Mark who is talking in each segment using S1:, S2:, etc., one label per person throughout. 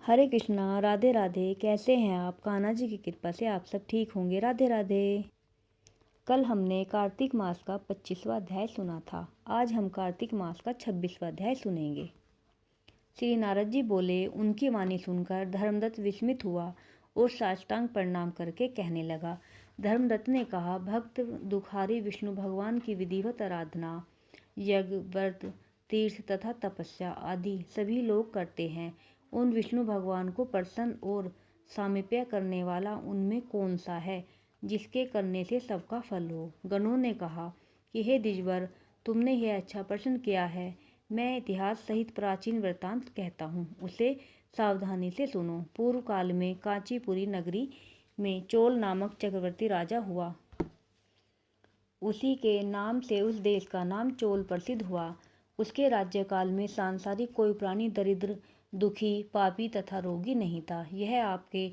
S1: हरे कृष्णा, राधे राधे। कैसे हैं आप? कान्हा जी की कृपा से आप सब ठीक होंगे। राधे राधे। कल हमने कार्तिक मास का 25वां अध्याय सुना था। आज हम कार्तिक मास का 26वां अध्याय सुनेंगे। श्री नारद जी बोले। उनकी वाणी सुनकर धर्मदत्त विस्मित हुआ और साष्टांग प्रणाम करके कहने लगा। धर्मदत्त ने कहा, भक्त दुखारी विष्णु भगवान की विधिवत आराधना यज्ञ, व्रत, तीर्थ तथा तपस्या आदि सभी लोग करते हैं। उन विष्णु भगवान को प्रसन्न और सामीप्य करने वाला उनमें कौन सा है जिसके करने से सबका फल हो? गणों ने कहा कि हे द्विजवर, तुमने यह अच्छा प्रश्न किया है। मैं इतिहास सहित प्राचीन वृत्तांत कहता हूँ, उसे सावधानी से सुनो। पूर्व काल में कांचीपुरी नगरी में चोल नामक चक्रवर्ती राजा हुआ। उसी के नाम से उस देश का नाम चोल प्रसिद्ध हुआ। उसके राज्यकाल में सांसारिक कोई प्राणी दरिद्र, दुखी, पापी तथा रोगी नहीं था। यह आपके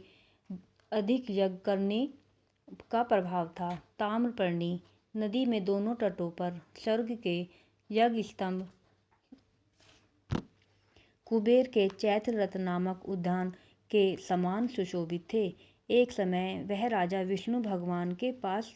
S1: अधिक यज्ञ करने का प्रभाव था। ताम्रपर्णी नदी में दोनों तटों पर स्वर्ग के यज्ञ स्तंभ कुबेर के चैत्र रथ नामक उद्यान के समान सुशोभित थे। एक समय वह राजा विष्णु भगवान के पास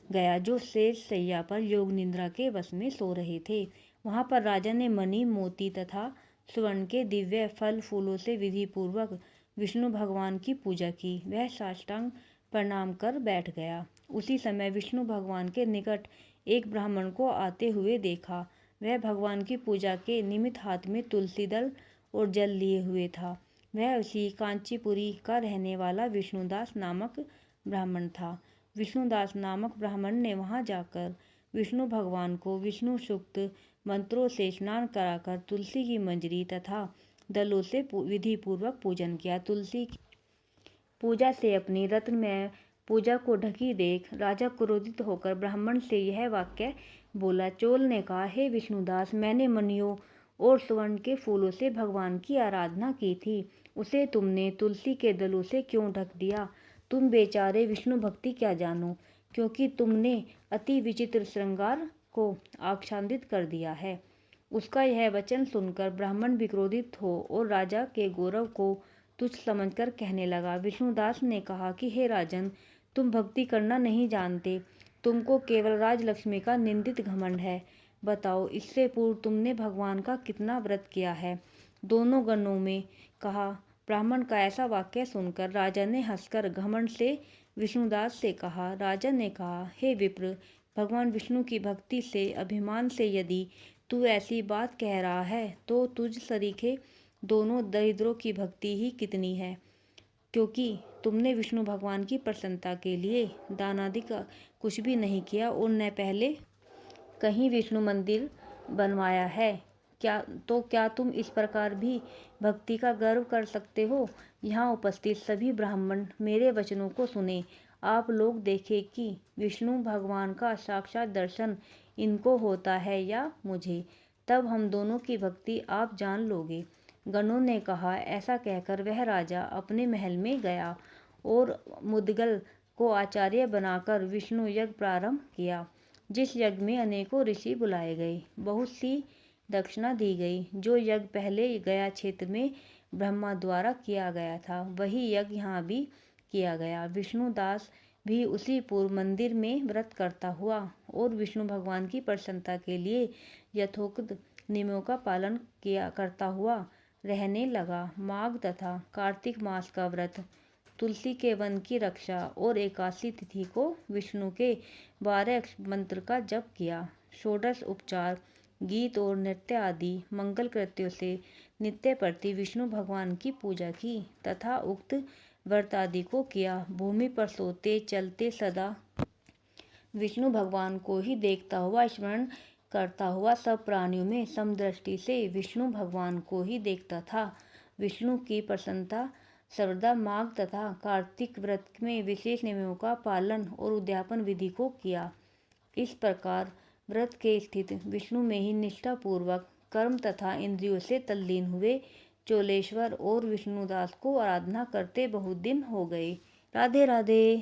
S1: गया, जो शेष शैया पर योग निद्रा के वश में सो रहे थे। वहां पर राजा ने मणि, मोती तथा स्वर्ण के दिव्य फल फूलों से विधि पूर्वक विष्णु भगवान की पूजा की। वह साष्टांग प्रणाम कर बैठ गया। उसी समय विष्णु भगवान के निकट एक ब्राह्मण को आते हुए देखा। वह भगवान की पूजा के निमित्त हाथ में तुलसी दल और जल लिए हुए था। वह उसी कांचीपुरी का रहने वाला विष्णुदास नामक ब्राह्मण था। विष्णुदास नामक ब्राह्मण ने वहां जाकर विष्णु भगवान को विष्णु सूक्त मंत्रों से स्नान कराकर तुलसी की मंजरी तथा दलों से विधि पूर्वक पूजन किया। तुलसी की पूजा से अपनी रत्नमय पूजा को ढकी देख राजा क्रोधित होकर ब्राह्मण से यह वाक्य बोला। चोल ने कहा, हे विष्णुदास, मैंने मणियों और स्वर्ण के फूलों से भगवान की आराधना की थी, उसे तुमने तुलसी के दलों से क्यों ढक दिया? तुम बेचारे विष्णु भक्ति क्या जानो, क्योंकि तुमने अति विचित्र श्रृंगार को आच्छादित कर दिया है। उसका यह वचन सुनकर ब्राह्मण विक्रोधित हो और राजा के गौरव को तुच्छ समझकर कहने लगा। विष्णुदास ने कहा कि हे राजन, तुम भक्ति करना नहीं जानते, तुमको केवल राजलक्ष्मी का निंदित घमंड है। बताओ, इससे पूर्व तुमने भगवान का कितना व्रत किया है? दोनों गणों में कहा। ब्राह्मण का ऐसा वाक्य सुनकर राजा ने हंसकर घमंड से विष्णुदास से कहा। राजा ने कहा, हे विप्र, भगवान विष्णु की भक्ति से अभिमान से यदि तू ऐसी बात कह रहा है तो तुझ सरीखे दोनों दरिद्रों की भक्ति ही कितनी है, क्योंकि तुमने विष्णु भगवान की प्रसन्नता के लिए दानादि का कुछ भी नहीं किया और न पहले कहीं विष्णु मंदिर बनवाया है। क्या तुम इस प्रकार भी भक्ति का गर्व कर सकते हो? यहाँ उपस्थित सभी ब्राह्मण मेरे वचनों को सुने। आप लोग देखें कि विष्णु भगवान का साक्षात दर्शन इनको होता है या मुझे, तब हम दोनों की भक्ति आप जान लोगे। गणों ने कहा। ऐसा कहकर वह राजा अपने महल में गया और मुदगल को आचार्य बनाकर विष्णु यज्ञ प्रारंभ किया, जिस यज्ञ में अनेकों ऋषि बुलाए गए, बहुत सी दक्षिणा दी गई। जो यज्ञ पहले गया क्षेत्र में ब्रह्मा द्वारा किया गया था, वही यज्ञ यहाँ भी किया गया। विष्णुदास भी उसी पूर्व मंदिर में व्रत करता हुआ और विष्णु भगवान की प्रसन्नता के लिए यथोक्त नियमों का पालन करता हुआ रहने लगा। माघ तथा कार्तिक मास का व्रत, तुलसी के वन की रक्षा और एकादशी तिथि को विष्णु के 12 मंत्र का जप किया। षोडश उपचार, गीत और नृत्य आदि मंगल कृत्यों से नित्य प्रति विष्णु भगवान की पूजा की तथा उक्त व्रत आदि को किया। भूमि पर सोते चलते सदा विष्णु भगवान को ही देखता हुआ स्मरण करता हुआ सब प्राणियों में समदृष्टि से विष्णु भगवान को ही देखता था। विष्णु की प्रसन्नता सर्वदा माघ तथा कार्तिक व्रत में विशेष नियमों का पालन और उद्यापन विधि को किया। इस प्रकार व्रत के स्थित विष्णु में ही निष्ठा पूर्वक कर्म तथा इंद्रियों से तल्लीन हुए चोलेश्वर और विष्णुदास को आराधना करते बहुत दिन हो गए। राधे राधे।